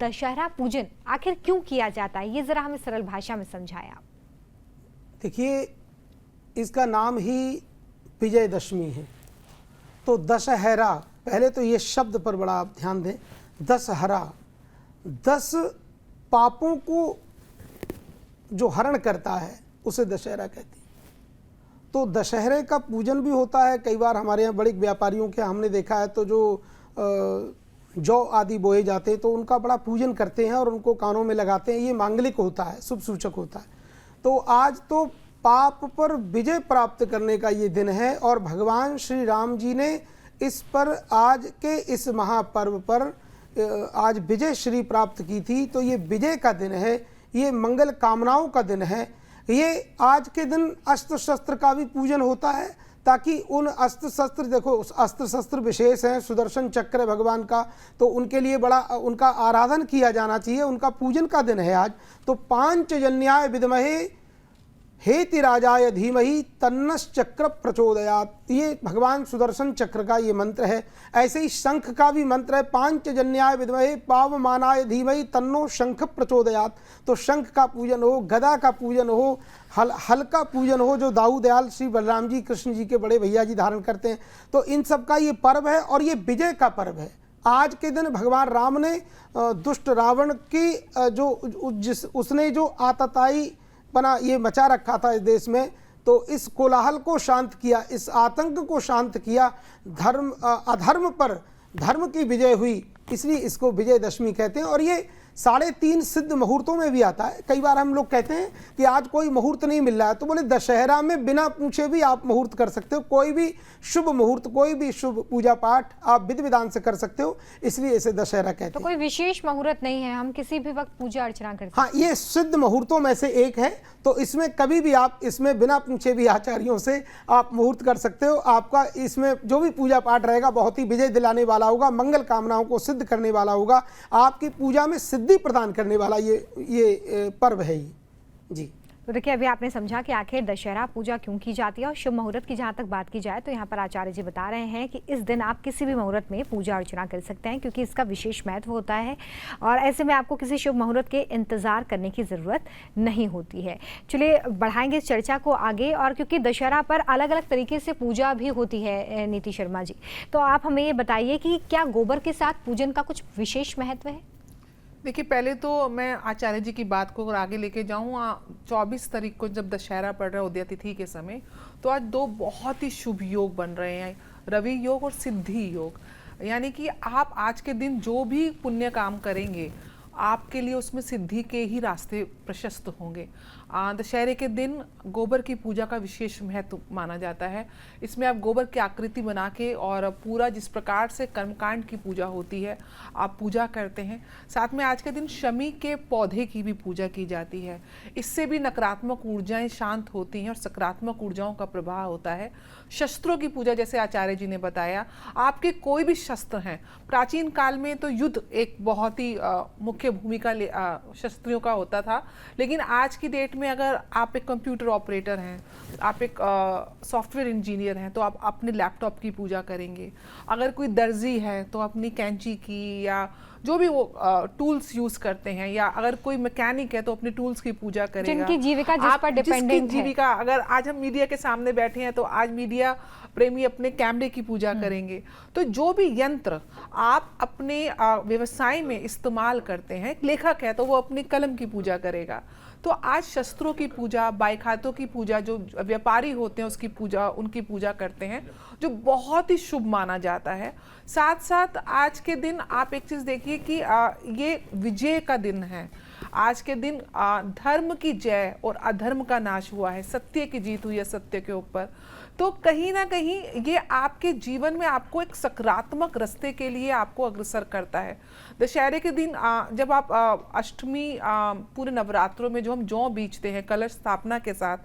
दशहरा पूजन आखिर क्यों किया जाता है, ये जरा हमें सरल भाषा में समझाएं आप। देखिए, इसका नाम ही विजयदशमी है। तो दशहरा, पहले तो ये शब्द पर बड़ा आप ध्यान दें। दशहरा, 10 पापों को जो हरण करता है उसे दशहरा कहते हैं। तो दशहरे का पूजन भी होता है। कई बार हमारे यहाँ बड़े व्यापारियों के हमने देखा है तो जो जौ आदि बोए जाते हैं तो उनका बड़ा पूजन करते हैं और उनको कानों में लगाते हैं। ये मांगलिक होता है, शुभ सूचक होता है। तो आज तो पाप पर विजय प्राप्त करने का ये दिन है और भगवान श्री राम जी ने इस पर, आज के इस महापर्व पर आज विजय श्री प्राप्त की थी। तो ये विजय का दिन है, ये मंगल कामनाओं का दिन है। ये आज के दिन अस्त्र शस्त्र का भी पूजन होता है ताकि उन अस्त्र शस्त्र, देखो अस्त्र शस्त्र विशेष हैं, सुदर्शन चक्र है भगवान का, तो उनके लिए बड़ा उनका आराधन किया जाना चाहिए, उनका पूजन का दिन है आज। तो पांचजन्याय विद्महे हेति राजाय धीमहि तन्नश्चक्र प्रचोदयात्, ये भगवान सुदर्शन चक्र का ये मंत्र है। ऐसे ही शंख का भी मंत्र है, पांचजन्याय विद्महे पावमानाय धीमहि तन्नो शंख प्रचोदयात्। तो शंख का पूजन हो, गदा का पूजन हो, हल का पूजन हो, जो दाऊदयाल श्री बलराम जी कृष्ण जी के बड़े भैया जी धारण करते हैं। तो इन सब का ये पर्व है और ये विजय का पर्व है। आज के दिन भगवान राम ने दुष्ट रावण की उसने जो आतताई बना ये मचा रखा था इस देश में, तो इस कोलाहल को शांत किया, इस आतंक को शांत किया। अधर्म पर धर्म की विजय हुई, इसलिए इसको विजयदशमी कहते हैं। और ये 3.5 सिद्ध मुहूर्तों में भी आता है। कई बार हम लोग कहते हैं कि आज कोई मुहूर्त नहीं मिल रहा है, तो बोले दशहरा में बिना पूछे भी आप मुहूर्त कर सकते हो। कोई भी शुभ मुहूर्त, कोई भी शुभ पूजा पाठ आप विधि विधान से कर सकते हो, इसलिए इसे दशहरा कहते हैं। तो कोई विशेष मुहूर्त नहीं है, हम किसी भी वक्त पूजा अर्चना कर सकते हैं। हाँ, ये सिद्ध मुहूर्तों में से एक है। तो इसमें कभी भी आप इसमें बिना पूछे भी आचार्यों से आप मुहूर्त कर सकते हो। आपका इसमें जो भी पूजा पाठ रहेगा बहुत ही विजय दिलाने वाला होगा, मंगल कामनाओं को सिद्ध करने वाला होगा, आपकी पूजा में सिद्धि प्रदान करने वाला ये पर्व है ये जी। तो देखिए, अभी आपने समझा कि आखिर दशहरा पूजा क्यों की जाती है। और शुभ मुहूर्त की जहाँ तक बात की जाए तो यहाँ पर आचार्य जी बता रहे हैं कि इस दिन आप किसी भी मुहूर्त में पूजा अर्चना कर सकते हैं, क्योंकि इसका विशेष महत्व होता है और ऐसे में आपको किसी शुभ मुहूर्त के इंतजार करने की ज़रूरत नहीं होती है। चलिए बढ़ाएंगे इस चर्चा को आगे। और क्योंकि दशहरा पर अलग अलग तरीके से पूजा भी होती है नीति शर्मा जी, तो आप हमें ये बताइए कि क्या गोबर के साथ पूजन का कुछ विशेष महत्व है? देखिए, पहले तो मैं आचार्य जी की बात को आगे लेके जाऊँ। 24 तारीख को जब दशहरा पड़ रहा है उदया तिथि के समय, तो आज 2 बहुत ही शुभ योग बन रहे हैं, रवि योग और सिद्धि योग। यानी कि आप आज के दिन जो भी पुण्य काम करेंगे आपके लिए उसमें सिद्धि के ही रास्ते प्रशस्त होंगे। दशहरे के दिन गोबर की पूजा का विशेष महत्व माना जाता है। इसमें आप गोबर की आकृति बना के और पूरा जिस प्रकार से कर्मकांड की पूजा होती है आप पूजा करते हैं। साथ में आज के दिन शमी के पौधे की भी पूजा की जाती है। इससे भी नकारात्मक ऊर्जाएं शांत होती हैं और सकारात्मक ऊर्जाओं का प्रभाव होता है। शस्त्रों की पूजा, जैसे आचार्य जी ने बताया, आपके कोई भी शस्त्र हैं, प्राचीन काल में तो युद्ध एक बहुत ही मुख्य भूमिका शस्त्रियों का होता था, लेकिन आज की डेट में अगर आप एक कंप्यूटर ऑपरेटर हैं, आप एक सॉफ्टवेयर इंजीनियर हैं, तो आप अपने लैपटॉप की पूजा करेंगे। अगर कोई दर्जी है तो अपनी कैंची की, या जो भी वो टूल्स यूज करते हैं, या अगर कोई मैकेनिक है तो अपने टूल्स की पूजा करेगा। जिनकी जीविका जिस पर डिपेंडेंट है। जीविका, अगर आज हम मीडिया के सामने बैठे हैं तो आज मीडिया प्रेमी अपने कैमरे की पूजा करेंगे। तो जो भी यंत्र आप अपने व्यवसाय में इस्तेमाल करते हैं, लेखक है तो वो अपनी कलम की पूजा करेगा। तो आज शस्त्रों की पूजा, बाइखातों की पूजा, जो व्यापारी होते हैं उसकी पूजा, उनकी पूजा करते हैं, जो बहुत ही शुभ माना जाता है। साथ साथ आज के दिन आप एक चीज़ देखिए कि ये विजय का दिन है। आज के दिन धर्म की जय और अधर्म का नाश हुआ है, सत्य की जीत हुई है सत्य के ऊपर। तो कहीं ना कहीं ये आपके जीवन में आपको एक सकारात्मक रास्ते के लिए आपको अग्रसर करता है। दशहरे के दिन जब आप अष्टमी, पूरे नवरात्रों में जो हम जौ बीजते हैं कलश स्थापना के साथ,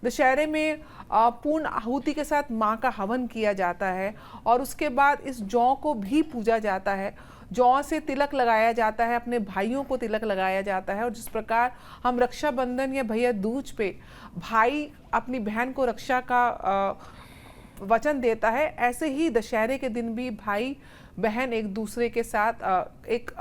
दशहरे में पूर्ण आहुति के साथ माँ का हवन किया जाता है और उसके बाद इस जौ को भी पूजा जाता है। जौ से तिलक लगाया जाता है, अपने भाइयों को तिलक लगाया जाता है। और जिस प्रकार हम रक्षाबंधन या भैया दूज पे भाई अपनी बहन को रक्षा का वचन देता है, ऐसे ही दशहरे के दिन भी भाई बहन एक दूसरे के साथ एक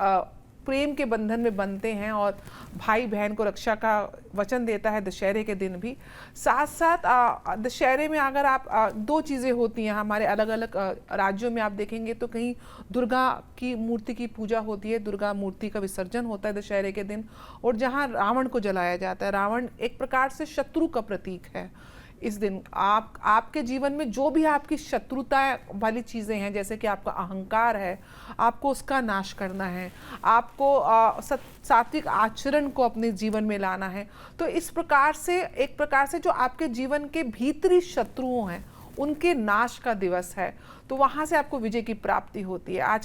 प्रेम के बंधन में बंधते हैं और भाई बहन को रक्षा का वचन देता है दशहरे के दिन भी। साथ साथ दशहरे में अगर आप दो चीज़ें होती हैं हमारे अलग अलग राज्यों में, आप देखेंगे तो कहीं दुर्गा की मूर्ति की पूजा होती है, दुर्गा मूर्ति का विसर्जन होता है दशहरे के दिन, और जहाँ रावण को जलाया जाता है। रावण एक प्रकार से शत्रु का प्रतीक है। इस दिन आपके जीवन में जो भी आपकी शत्रुता वाली चीज़ें हैं, जैसे कि आपका अहंकार है, आपको उसका नाश करना है, आपको सात्विक आचरण को अपने जीवन में लाना है। तो इस प्रकार से एक प्रकार से जो आपके जीवन के भीतरी शत्रुओं हैं उनके नाश का दिवस है, तो वहाँ से आपको विजय की प्राप्ति होती है। आज